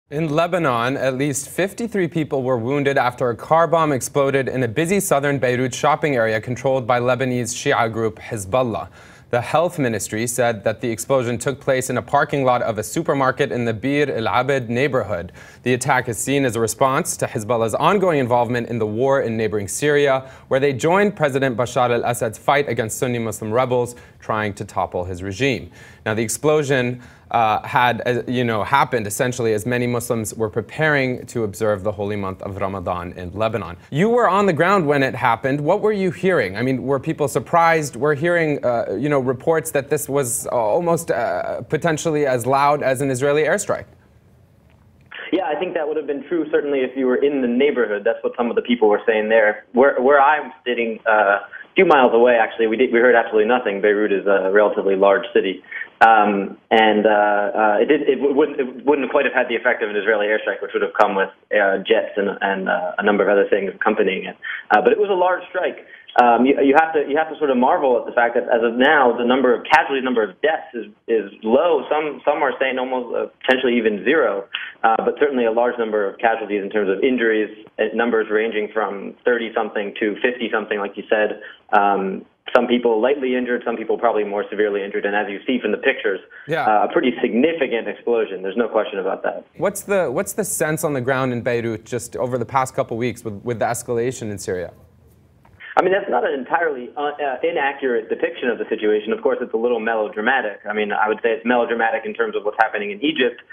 In Lebanon, at least 53 people were wounded after a car bomb exploded in a busy southern Beirut shopping area controlled by Lebanese Shiite group Hezbollah. The health ministry said that the explosion took place in a parking lot of a supermarket in the El-Abed neighborhood. The attack is seen as a response to Hezbollah's ongoing involvement in the war in neighboring Syria, where they joined President Bashar Assad's fight against Sunni Muslim rebels trying to topple his regime. Now, the explosion happened essentially as many Muslims were preparing to observe the holy month of Ramadan in Lebanon. You were on the ground when it happened. What were you hearing? I mean, were people surprised? We're hearing, reports that this was almost potentially as loud as an Israeli airstrike. Yeah, I think that would have been true certainly if you were in the neighborhood. That's what some of the people were saying there. Where I'm sitting, a few miles away, actually, we heard absolutely nothing. Beirut is a relatively large city. It wouldn't quite have had the effect of an Israeli airstrike, which would have come with jets and a number of other things accompanying it. But it was a large strike. You have to sort of marvel at the fact that as of now, the number of casualties, number of deaths is low. Some are saying almost potentially even zero, but certainly a large number of casualties in terms of injuries, numbers ranging from 30-something to 50-something, like you said. Some people lightly injured, some people probably more severely injured, and as you see from the pictures, a pretty significant explosion. There's no question about that. What's the sense on the ground in Beirut just over the past couple of weeks with the escalation in Syria? I mean, that's not an entirely inaccurate depiction of the situation. Of course, it's a little melodramatic. I mean, I would say it's melodramatic in terms of what's happening in Egypt,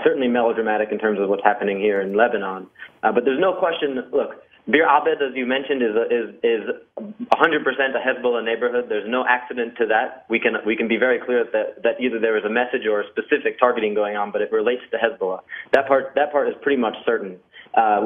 certainly melodramatic in terms of what's happening here in Lebanon. But there's no question, look, BEIRUT A, as you mentioned, is 100% a Hezbollah neighborhood. There's no accident to that. We can be very clear that either there is a message or a specific targeting going on, but it relates to Hezbollah. That part is pretty much certain.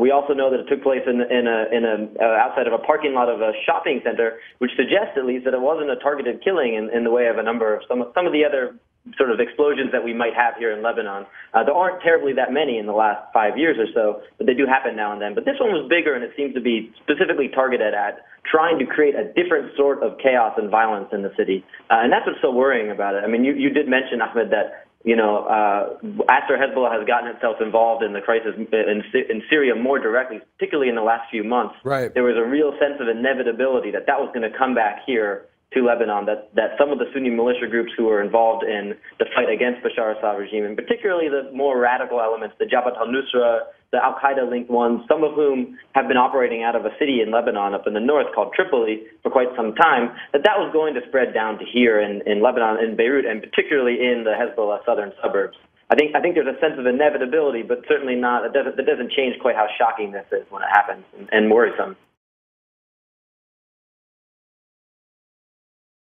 We also know that it took place outside of a parking lot of a shopping center, which suggests at least that it wasn't a targeted killing in the way of a number of some of the other sort of explosions that we might have here in Lebanon. There aren't terribly that many in the last 5 years or so, but they do happen now and then. But this one was bigger, and it seems to be specifically targeted at trying to create a different sort of chaos and violence in the city. And that's what's so worrying about it. I mean, you did mention, Ahmed, that after Hezbollah has gotten itself involved in the crisis in Syria more directly, particularly in the last few months, right, there was a real sense of inevitability that was going to come back here to Lebanon, that some of the Sunni militia groups who were involved in the fight against Bashar Assad regime, and particularly the more radical elements, the Jabhat al-Nusra, the Al-Qaeda-linked ones, some of whom have been operating out of a city in Lebanon up in the north called Tripoli for quite some time, that was going to spread down to here in Lebanon, in Beirut, and particularly in the Hezbollah southern suburbs. I think there's a sense of inevitability, but certainly not. That doesn't change quite how shocking this is when it happens and worrisome.